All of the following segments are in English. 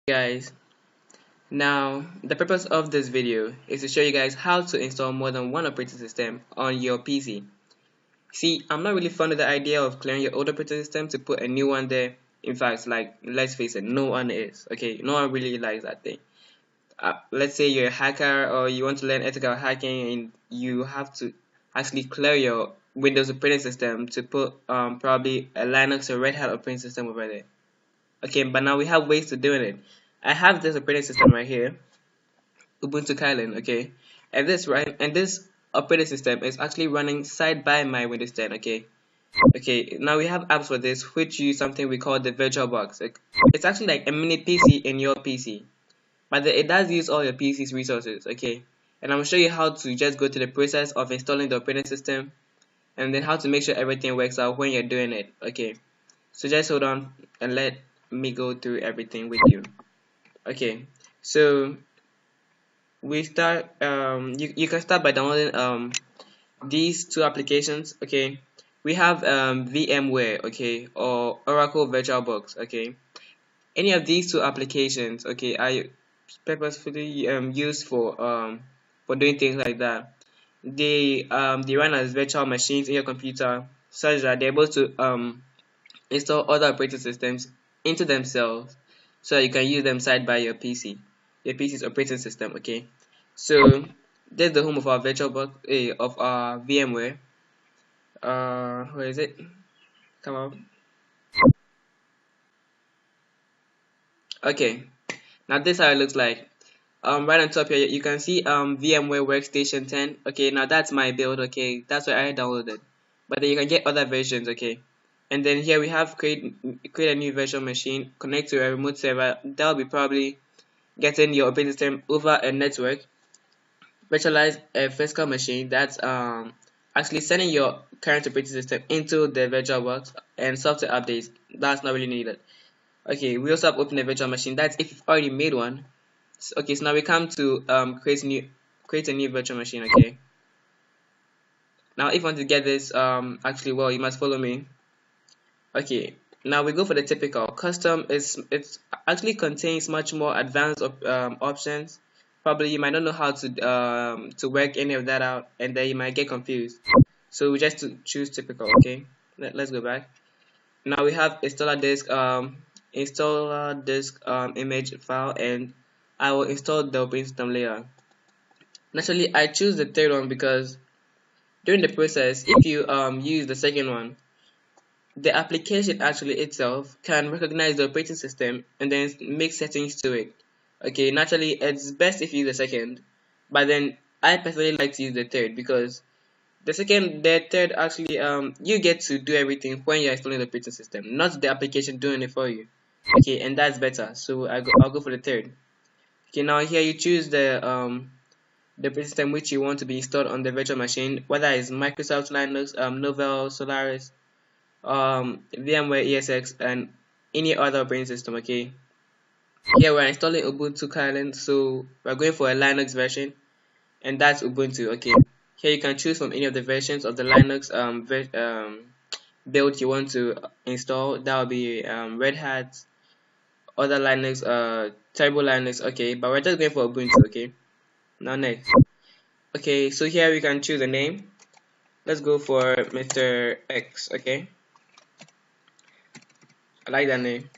Guys, now the purpose of this video is to show you guys how to install more than one operating system on your PC. See, I'm not really fond of the idea of clearing your old operating system to put a new one there. In fact, like, let's face it, no one is. Okay, no one really likes that thing. Let's say you're a hacker or you want to learn ethical hacking and you have to actually clear your Windows operating system to put probably a Linux or Red Hat operating system over there. Okay, but now we have ways to doing it. I have this operating system right here, Ubuntu Kylin, okay, and this operating system is actually running side by my Windows 10, okay. Okay, now we have apps for this which use something we call the VirtualBox. It's actually like a mini PC in your PC, but it does use all your PC's resources, okay. And I'm gonna show you how to just go through the process of installing the operating system, and then how to make sure everything works out when you're doing it, okay. So just hold on and let me go through everything with you. Okay, so you can start by downloading these two applications. Okay, we have VMware, okay, or Oracle VirtualBox. Okay, any of these two applications, okay, are purposefully used for doing things like that. They run as virtual machines in your computer such that they're able to install other operating systems into themselves so that you can use them side by your PC, your PC's operating system. Okay, so that's the home of our VirtualBox, of our VMware. Where is it? Come on. Okay, now this is how it looks like. Right on top here, you can see VMware Workstation 10. Okay, now that's my build. Okay, that's what I downloaded. But then you can get other versions. Okay, and then here we have create a new virtual machine, connect to a remote server. That'll be probably getting your operating system over a network. Virtualize a physical machine. That's actually sending your current operating system into the VirtualBox, and software updates. That's not really needed. Okay, we also have open a virtual machine. That's if you've already made one. Okay, so now we come to create a new virtual machine. Okay, now if you want to get this actually well, you must follow me. Okay, now we go for the typical custom. It's actually contains much more advanced options. Probably you might not know how to work any of that out, and then you might get confused. So we just to choose typical. Okay, let's go back. Now we have installer disk image file, and I will install the operating system later. Naturally, I choose the third one because during the process, if you use the second one, the application actually itself can recognize the operating system and then make settings to it. Okay, naturally, it's best if you use the second, but then I personally like to use the third because the third actually you get to do everything when you're installing the operating system, not the application doing it for you. Okay, and that's better. So I'll go for the third. Okay, now here you choose the operating system which you want to be installed on the virtual machine, whether it's Microsoft Linux, Novell, Solaris, VMware ESX, and any other operating system. Okay, here we're installing Ubuntu Kylin, so we're going for a Linux version, and that's Ubuntu. Okay, here you can choose from any of the versions of the Linux build you want to install. That will be Red Hat, other Linux, Turbo Linux. Okay, but we're just going for Ubuntu. Okay, now next. Okay, so here we can choose a name. Let's go for Mr. X. Okay, I like that name.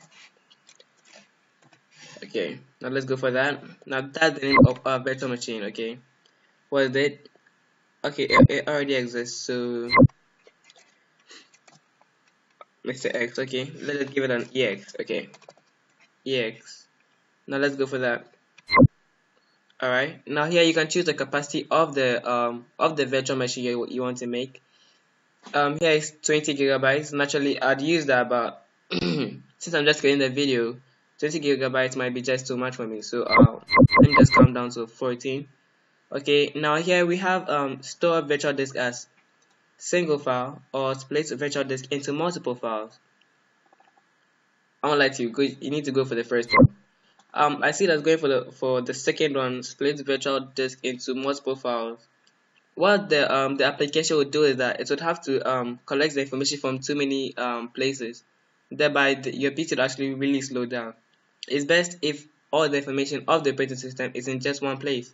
Okay, now let's go for that. Now that's the name of our virtual machine. Okay, what is it? Okay, it already exists. So Mr. X. Okay, let's give it an EX. Okay, EX. Now let's go for that. Alright, now here you can choose the capacity of the virtual machine you want to make. Here is 20 gigabytes. Naturally, I'd use that, but since I'm just creating the video, 20 gigabytes might be just too much for me. So let me just calm down to 14. Okay, now here we have store virtual disk as single file or split virtual disk into multiple files. I won't lie to you, you need to go for the first one. I see that's going for the second one, split virtual disk into multiple files. What the application would do is that it would have to collect the information from too many places, thereby your PC would actually really slow down. It's best if all the information of the operating system is in just one place.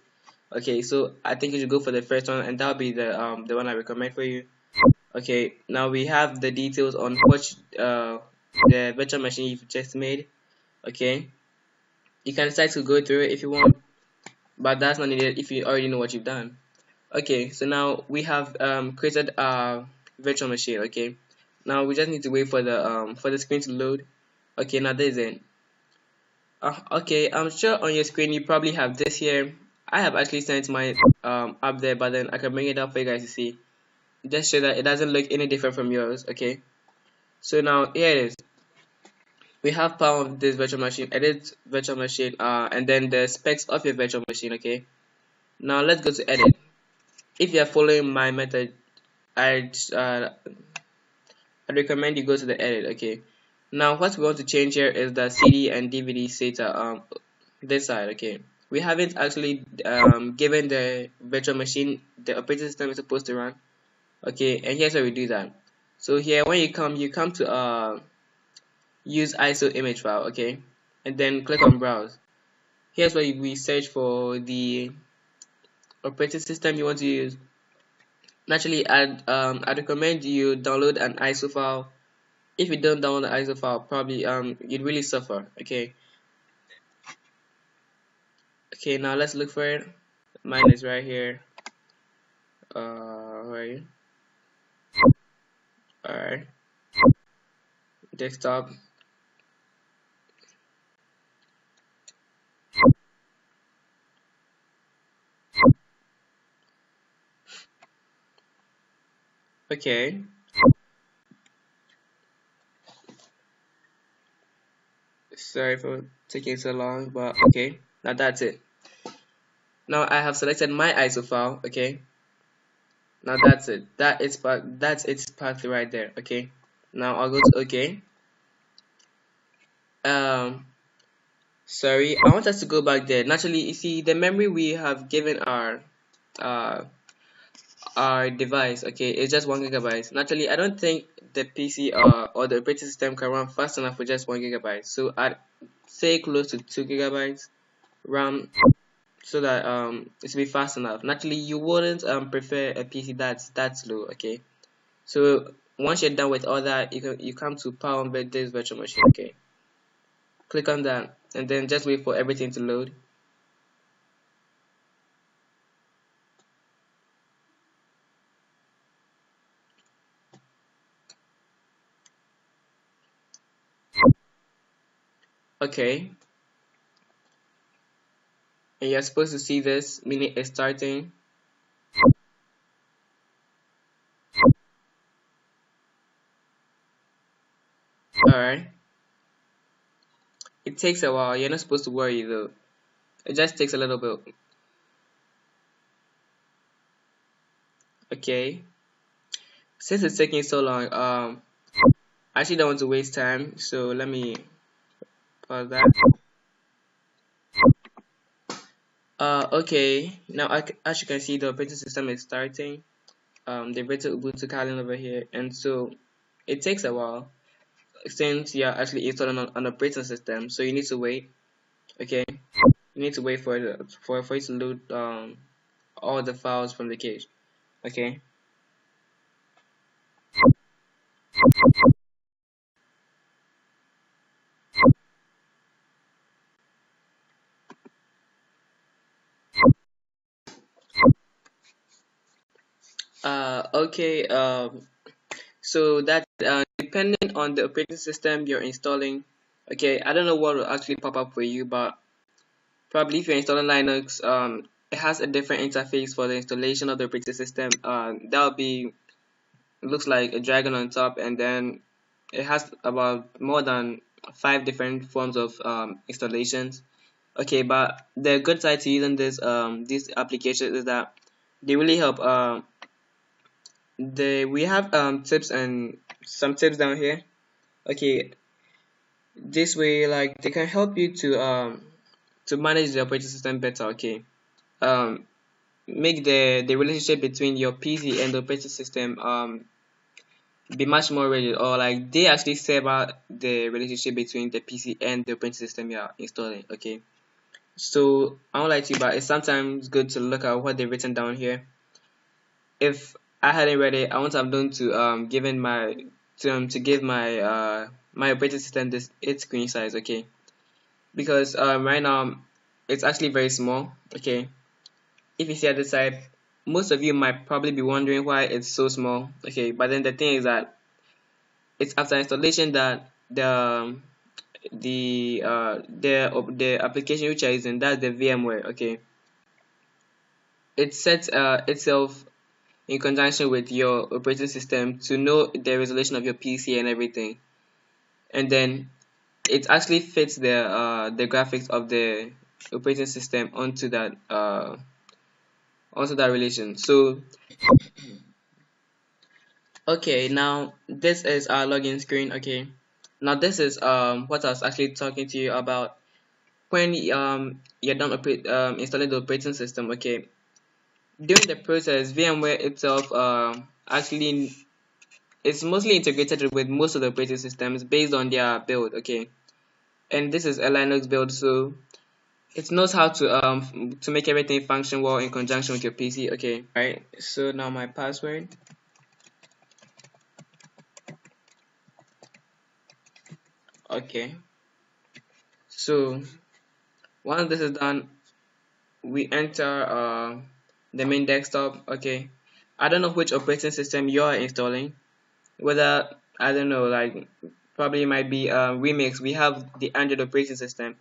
Okay, so I think you should go for the first one, and that'll be the one I recommend for you. Okay, now we have the details on which the virtual machine you've just made. Okay, you can decide to go through it if you want, but that's not needed if you already know what you've done. Okay, so now we have created our virtual machine. Okay, now we just need to wait for the screen to load. Okay, now this is it. Okay, I'm sure on your screen you probably have this here. I have actually sent my up there, but then I can bring it up for you guys to see. Just so that it doesn't look any different from yours. Okay, so now here it is. We have power of this virtual machine, edit virtual machine, and then the specs of your virtual machine. Okay, now let's go to edit. If you are following my method, I recommend you go to the edit. Okay, now what we want to change here is the CD and DVD SATA this side. Okay, we haven't actually given the virtual machine the operating system is supposed to run. Okay, and here's how we do that. So here when you come to use ISO image file. Okay, and then click on browse. Here's where we search for the operating system you want to use. Naturally, I'd recommend you download an ISO file. If you don't download the ISO file, probably you'd really suffer. Okay. Okay, now let's look for it. Mine is right here. Right. Alright. Desktop. Okay. Sorry for taking so long, but okay. Now that's it. Now I have selected my ISO file. Okay. Now that's it. That's its path right there. Okay. Now I'll go to OK. Um, sorry, I want us to go back there. Naturally, you see the memory we have given uh our device. Okay, is just 1 GB. Naturally, I don't think the PC or the operating system can run fast enough for just 1 GB. So I'd say close to 2 GB RAM so that it will be fast enough. Naturally, you wouldn't prefer a PC that's slow. Okay. So once you're done with all that, you come to power on this virtual machine. Okay, click on that, and then just wait for everything to load. Okay, and you're supposed to see this, meaning it's starting. All right, it takes a while. You're not supposed to worry though. It just takes a little bit. Okay, since it's taking so long, I actually don't want to waste time, so let me pause that. Okay, now as you can see, the operating system is starting. The virtual Ubuntu kernel over here, and so it takes a while since you're actually installing an operating system, so you need to wait. Okay, you need to wait for it to load all the files from the cache. Okay. Okay. So that depending on the operating system you're installing. Okay, I don't know what will actually pop up for you, but probably if you're installing Linux, it has a different interface for the installation of the operating system. That'll be looks like a dragon on top, and then it has about more than 5 different forms of installations. Okay, but the good side to using these applications is that they really help. We have tips and some tips down here. Okay, this way like they can help you to manage the operating system better. Okay, um, make the relationship between your PC and the operating system be much more rigid, or like they actually sever the relationship between the PC and the operating system you are installing. Okay, So I won't lie to you, but it's sometimes good to look at what they've written down here. If I hadn't read it, I wouldn't have known to given my to give my my operating system this its screen size, okay? Because right now it's actually very small, okay? If you see at the side, most of you might probably be wondering why it's so small, okay? But then the thing is that it's after installation that the application which I using, that's the VMware, okay? It sets itself in conjunction with your operating system to know the resolution of your PC and everything, and then it actually fits the graphics of the operating system onto that relation. So okay, now this is our login screen. Okay, now this is what I was actually talking to you about when you're done installing the operating system. Okay, during the process, VMware itself actually it's mostly integrated with most of the operating systems based on their build. Okay, and this is a Linux build, so it knows how to make everything function well in conjunction with your PC. Okay, right. So now my password. Okay, so once this is done, we enter the main desktop. Okay, I don't know which operating system you are installing. Whether I don't know, like probably it might be Remix. We have the Android operating system.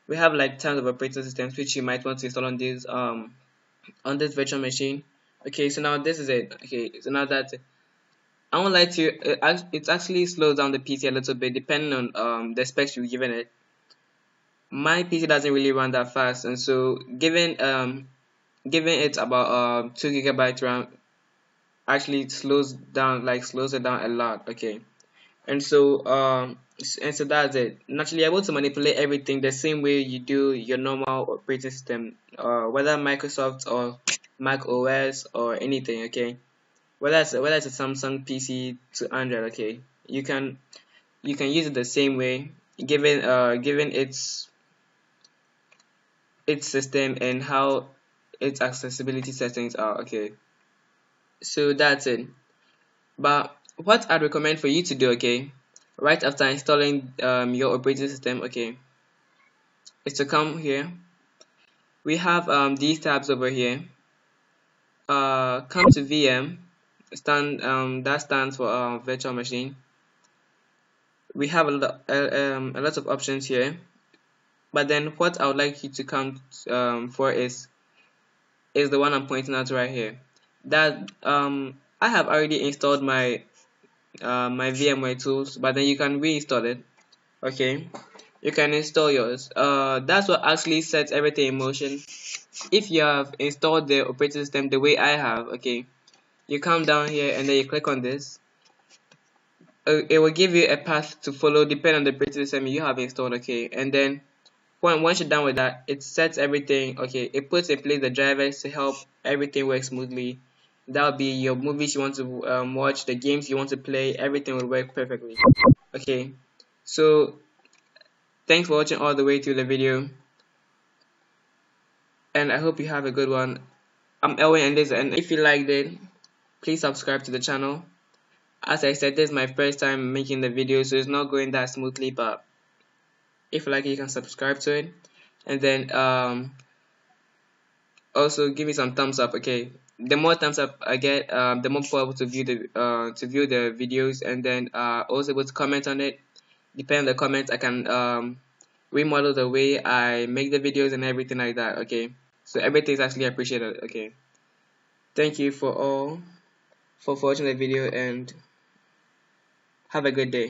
We have like tons of operating systems which you might want to install on this virtual machine. Okay, so now this is it. Okay, so now that I won't lie to you, it actually slows down the PC a little bit depending on the specs you've given it. My PC doesn't really run that fast, and so given it about 2 GB RAM, actually it slows it down a lot. Okay, and so that's it. Naturally, able to manipulate everything the same way you do your normal operating system, whether Microsoft or Mac OS or anything. Okay, whether it's a Samsung PC to Android. Okay, you can use it the same way, given its system and how its accessibility settings are. Okay, so that's it. But what I'd recommend for you to do, okay, right after installing your operating system, okay, is to come here. We have these tabs over here. Come to VM. That stands for virtual machine. We have a lot of options here. But then what I would like you to come for is the one I'm pointing out right here. That I have already installed my VMware tools, but then you can reinstall it. Okay, you can install yours. That's what actually sets everything in motion. If you have installed the operating system the way I have, okay, you come down here and then you click on this. It will give you a path to follow depending on the operating system you have installed. Okay, and then once you're done with that, it sets everything. Okay, it puts in place the drivers to help everything work smoothly. That will be your movies you want to watch, the games you want to play, everything will work perfectly. Okay, so thanks for watching all the way through the video, and I hope you have a good one. I'm Elwin, and if you liked it, please subscribe to the channel. As I said, this is my first time making the video, so it's not going that smoothly, but if you like it, you can subscribe to it, and then also give me some thumbs up. Okay, the more thumbs up I get, the more people able to view the videos, and then also able to comment on it. Depending on the comments, I can remodel the way I make the videos and everything like that. Okay, so everything is actually appreciated. Okay, thank you for watching the video, and have a good day.